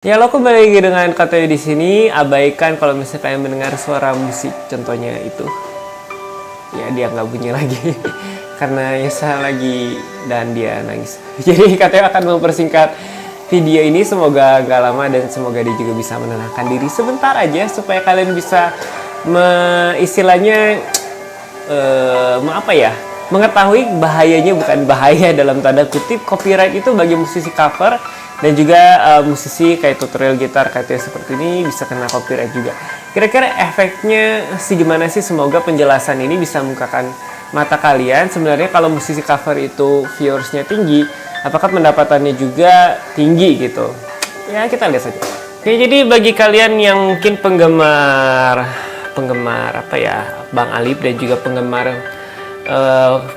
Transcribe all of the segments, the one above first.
Ya, lo kembali lagi dengan KTW di sini. Abaikan kalau misalnya kalian mendengar suara musik, contohnya itu. Ya, dia nggak bunyi lagi karena Yesa lagi dan dia nangis. Jadi KTW akan mempersingkat video ini, semoga nggak lama dan semoga dia juga bisa menenangkan diri sebentar aja supaya kalian bisa istilahnya mengetahui bahayanya, bukan bahaya dalam tanda kutip, copyright itu bagi musisi cover dan juga musisi kayak tutorial gitar kayak seperti ini bisa kena copyright juga. Kira-kira efeknya gimana sih? Semoga penjelasan ini bisa membukakan mata kalian. Sebenarnya kalau musisi cover itu viewersnya tinggi, apakah pendapatannya juga tinggi gitu? Ya, kita lihat saja. Oke, jadi bagi kalian yang mungkin penggemar Bang Alip dan juga penggemar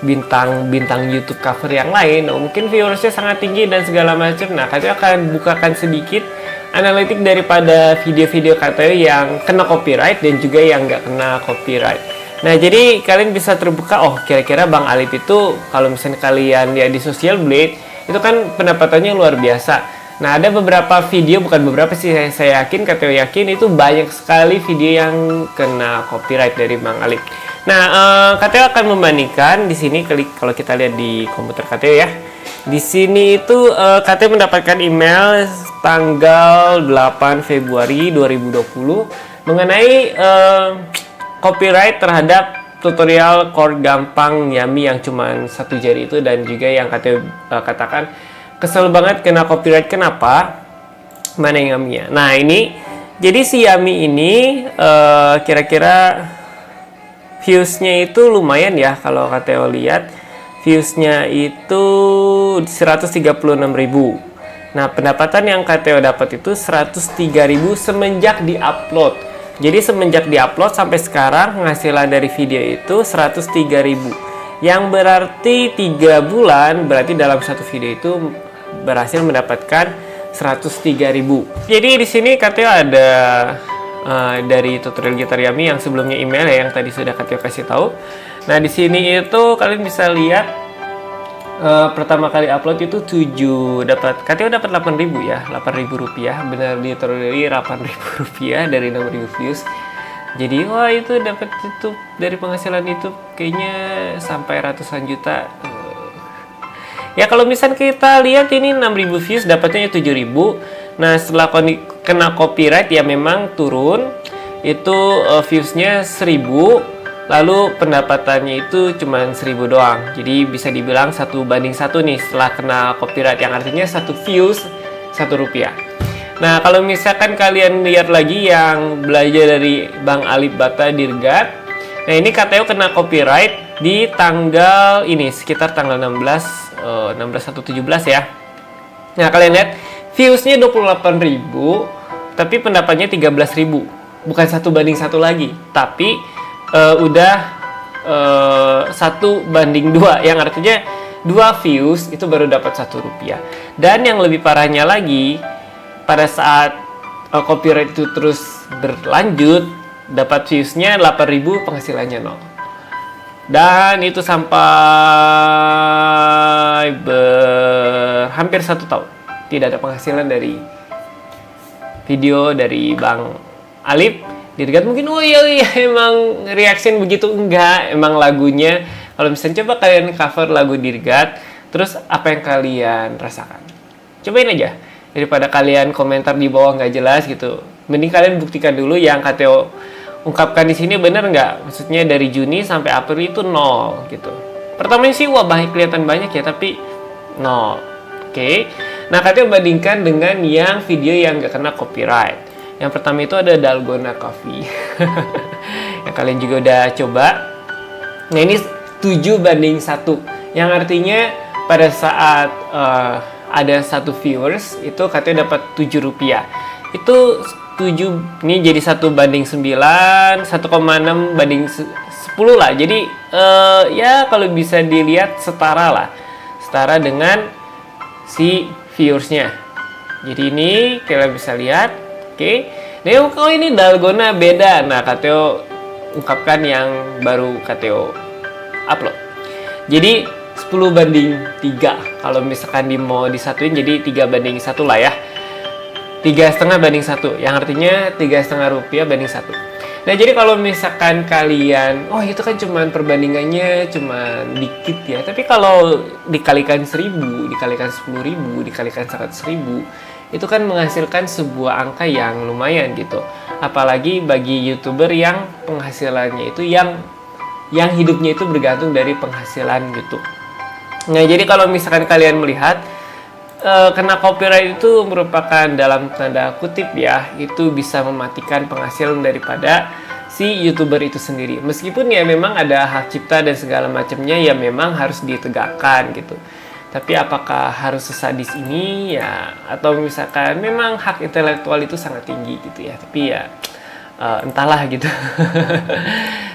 bintang YouTube cover yang lain, mungkin viewersnya sangat tinggi dan segala macam. Nah, KTW akan bukakan sedikit analitik daripada video-video KTW yang kena copyright dan juga yang nggak kena copyright. Nah, jadi kalian bisa terbuka, oh kira-kira Bang Alip itu kalau misalnya kalian ya di Social Blade itu kan pendapatannya luar biasa. Nah, ada beberapa video, bukan beberapa sih, saya yakin, KTW yakin itu banyak sekali video yang kena copyright dari Bang Alip. Nah, KTW akan membandingkan di sini. Kalau kita lihat di komputer KTW ya, di sini itu KTW mendapatkan email tanggal 8 Februari 2020 mengenai copyright terhadap tutorial chord gampang Yami yang cuma satu jari itu, dan juga yang KTW katakan kesel banget kena copyright. Kenapa? Mana yang Yaminya? Nah, ini jadi si Yami ini kira-kira viewsnya itu lumayan ya. Kalau KTO lihat viewsnya itu 136.000. Nah, pendapatan yang KTO dapat itu 103.000 semenjak diupload. Jadi semenjak diupload sampai sekarang penghasilan dari video itu 103.000. Yang berarti 3 bulan, berarti dalam satu video itu berhasil mendapatkan 103.000. Jadi di sini KTO ada dari tutorial gitar Yami yang sebelumnya email ya, yang tadi sudah KTW kasih tahu. Nah, di sini itu kalian bisa lihat pertama kali upload itu KTW dapat 8.000 ya, 8.000 rupiah, benar literally 8.000 rupiah dari 6.000 views. Jadi wah, itu dapat YouTube dari penghasilan YouTube kayaknya sampai ratusan juta. Ya, kalau misalnya kita lihat ini 6.000 views dapatnya 7.000. Nah, setelah kena copyright ya memang turun, itu viewsnya 1.000, lalu pendapatannya itu cuma 1.000 doang. Jadi bisa dibilang 1:1 nih setelah kena copyright, yang artinya 1 views 1 rupiah. Nah, kalau misalkan kalian lihat lagi yang belajar dari Bang Alip Bata Dirgat, nah ini KTO kena copyright di tanggal ini, sekitar tanggal 16 atau 17 ya. Nah, kalian lihat viewsnya 28.000, tapi pendapatnya 13.000. Bukan 1:1 lagi, tapi udah 1:2, yang artinya 2 views itu baru dapat 1 rupiah. Dan yang lebih parahnya lagi, pada saat copyright itu terus berlanjut, dapat viewsnya 8.000, penghasilannya 0. Dan itu sampai hampir 1 tahun tidak ada penghasilan dari video dari Bang Alip Dirgat. Mungkin oh iya emang reaction begitu, enggak, emang lagunya kalau misalnya coba kalian cover lagu Dirgat, terus apa yang kalian rasakan? Cobain aja, daripada kalian komentar di bawah nggak jelas gitu, mending kalian buktikan dulu yang KTO ungkapkan di sini bener nggak. Maksudnya dari Juni sampai April itu 0 gitu. Pertamanya sih wah kelihatan banyak ya, tapi 0. Oke. Nah, KTO bandingkan dengan yang video yang nggak kena copyright. Yang pertama itu ada Dalgona Coffee yang kalian juga udah coba. Nah, ini 7:1, yang artinya pada saat ada 1 viewers itu KTO dapat 7 rupiah. Itu 7, ini jadi 1:9, 1,6/10 lah. Jadi ya kalau bisa dilihat setara dengan si viewersnya. Jadi ini kalian bisa lihat. Oke. Nah, kalau ini Dalgona beda. Nah, KTO ungkapkan yang baru KTO upload. Jadi 10:3. Kalau misalkan mau disatuin jadi 3:1 lah ya. 3,5 banding 1, yang artinya 3,5 rupiah banding 1. Nah, jadi kalau misalkan kalian, oh itu kan cuman perbandingannya cuman dikit ya, tapi kalau dikalikan 1.000, dikalikan 10.000, dikalikan 100.000, itu kan menghasilkan sebuah angka yang lumayan gitu. Apalagi bagi YouTuber yang penghasilannya itu yang hidupnya itu bergantung dari penghasilan YouTube. Nah, jadi kalau misalkan kalian melihat kena copyright itu merupakan dalam tanda kutip ya, itu bisa mematikan penghasilan daripada si YouTuber itu sendiri. Meskipun ya memang ada hak cipta dan segala macamnya ya memang harus ditegakkan gitu. Tapi apakah harus sesadis ini ya, atau misalkan memang hak intelektual itu sangat tinggi gitu ya. Tapi ya entahlah gitu.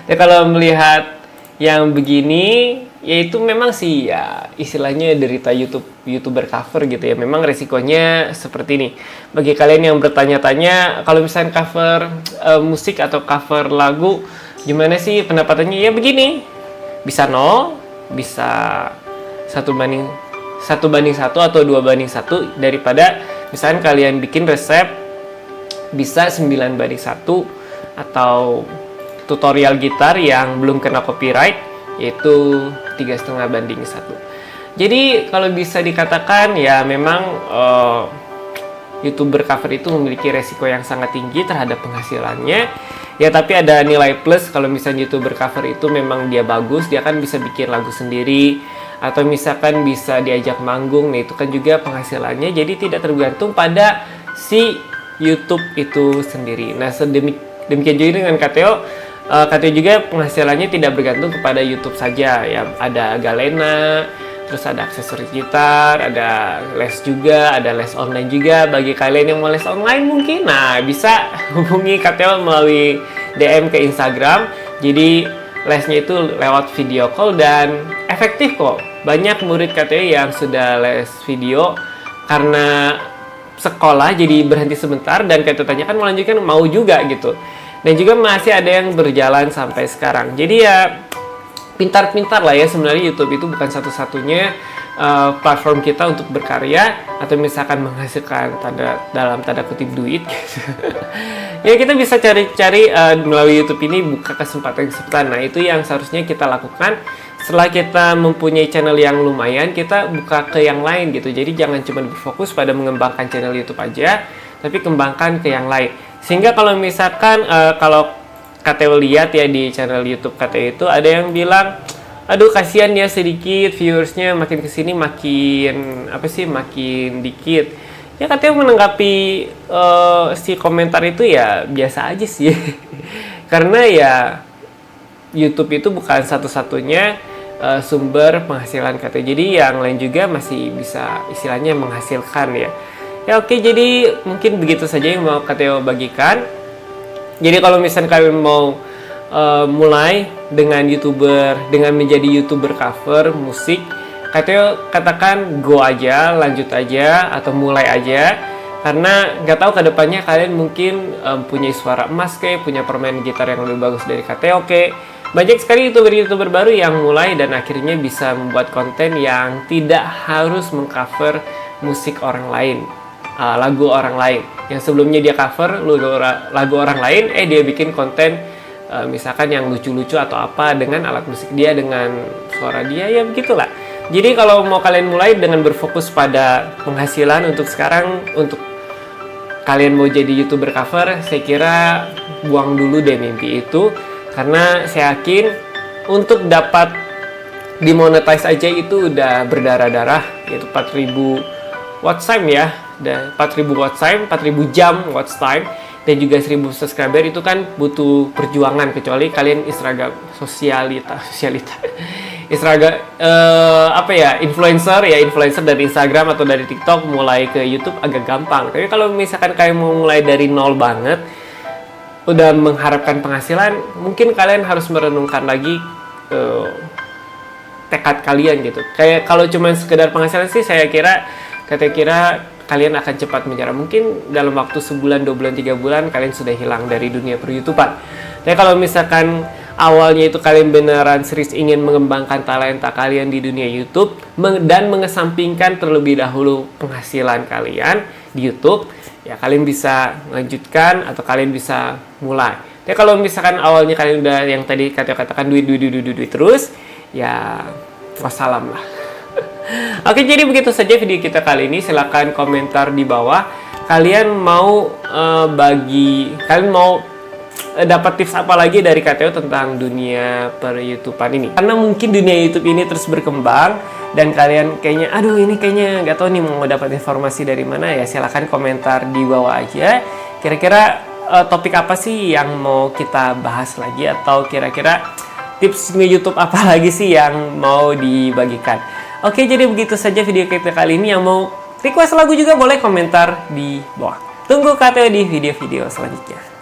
Ya kalau melihat yang begini, yaitu memang sih ya istilahnya derita YouTuber cover gitu ya. Memang resikonya seperti ini. Bagi kalian yang bertanya-tanya, kalau misalnya cover musik atau cover lagu, gimana sih pendapatannya? Ya begini, bisa 0, bisa 1 banding 1 atau 2 banding 1, daripada misalnya kalian bikin resep bisa 9 banding 1, atau tutorial gitar yang belum kena copyright yaitu 3,5 banding 1. Jadi kalau bisa dikatakan ya memang YouTuber cover itu memiliki resiko yang sangat tinggi terhadap penghasilannya. Ya tapi ada nilai plus kalau misalnya YouTuber cover itu memang dia bagus, dia kan bisa bikin lagu sendiri atau misalkan bisa diajak manggung. Nah itu kan juga penghasilannya, jadi tidak tergantung pada si YouTube itu sendiri. Nah demikian juga dengan KTO. KTO juga penghasilannya tidak bergantung kepada YouTube saja ya, ada Galena, terus ada aksesoris gitar, ada les juga, ada les online juga. Bagi kalian yang mau les online mungkin, nah bisa hubungi KTO melalui DM ke Instagram. Jadi lesnya itu lewat video call dan efektif kok. Banyak murid KTO yang sudah les video karena sekolah jadi berhenti sebentar dan KTO tanyakan mau lanjutkan, mau juga gitu. Dan juga masih ada yang berjalan sampai sekarang. Jadi ya pintar-pintar lah ya, sebenarnya YouTube itu bukan satu-satunya platform kita untuk berkarya atau misalkan menghasilkan dalam tanda kutip duit gitu. Ya kita bisa cari-cari melalui YouTube ini, buka kesempatan-kesempatan. Nah itu yang seharusnya kita lakukan. Setelah kita mempunyai channel yang lumayan, kita buka ke yang lain gitu. Jadi jangan cuma berfokus pada mengembangkan channel YouTube aja, tapi kembangkan ke yang lain. Sehingga kalau misalkan kalau KTO lihat ya di channel YouTube KTO itu ada yang bilang, aduh kasihan ya sedikit viewersnya, makin kesini makin makin dikit. Ya KTO menanggapi si komentar itu ya biasa aja sih. Karena ya YouTube itu bukan satu-satunya sumber penghasilan KTO. Jadi yang lain juga masih bisa istilahnya menghasilkan ya. Ya oke, jadi mungkin begitu saja yang mau KTO bagikan. Jadi kalau misalnya kalian mau mulai dengan menjadi YouTuber cover musik, KTO katakan go aja, lanjut aja, atau mulai aja. Karena nggak tahu kedepannya kalian mungkin punya suara emas kayak, punya permainan gitar yang lebih bagus dari KTO kayak. Banyak sekali YouTuber baru yang mulai dan akhirnya bisa membuat konten yang tidak harus mengcover musik orang lain. Lagu orang lain yang sebelumnya dia cover lagu orang lain, dia bikin konten misalkan yang lucu-lucu atau apa dengan alat musik dia, dengan suara dia, ya begitulah. Jadi kalau mau kalian mulai dengan berfokus pada penghasilan untuk sekarang, untuk kalian mau jadi YouTuber cover, saya kira buang dulu deh mimpi itu, karena saya yakin untuk dapat dimonetize aja itu udah berdarah-darah, yaitu 4.000 watch time ya. Dan 4.000 watch time, 4.000 jam watch time, dan juga 1.000 subscriber itu kan butuh perjuangan, kecuali kalian sosialita influencer dari Instagram atau dari TikTok mulai ke YouTube agak gampang. Tapi kalau misalkan kalian mau mulai dari nol banget, udah mengharapkan penghasilan, mungkin kalian harus merenungkan lagi tekad kalian gitu. Kayak kalau cuma sekedar penghasilan sih, saya kira kalian akan cepat menyerah. Mungkin dalam waktu sebulan, 2 bulan, 3 bulan kalian sudah hilang dari dunia per-YouTubean. Tapi kalau misalkan awalnya itu kalian beneran serius ingin mengembangkan talenta kalian di dunia YouTube dan mengesampingkan terlebih dahulu penghasilan kalian, di YouTube, ya kalian bisa lanjutkan atau kalian bisa mulai. Tapi kalau misalkan awalnya kalian udah yang tadi katakan duit terus, ya wassalam lah. Oke, jadi begitu saja video kita kali ini. Silahkan komentar di bawah. Kalian mau dapat tips apa lagi dari KTO tentang dunia per-YouTubean ini? Karena mungkin dunia YouTube ini terus berkembang dan kalian kayaknya, aduh ini kayaknya nggak tahu nih mau dapat informasi dari mana ya. Silahkan komentar di bawah aja. Kira-kira topik apa sih yang mau kita bahas lagi, atau kira-kira tips YouTube apa lagi sih yang mau dibagikan? Oke, jadi begitu saja video kita kali ini. Yang mau request lagu juga boleh komentar di bawah. Tunggu KTO di video-video selanjutnya.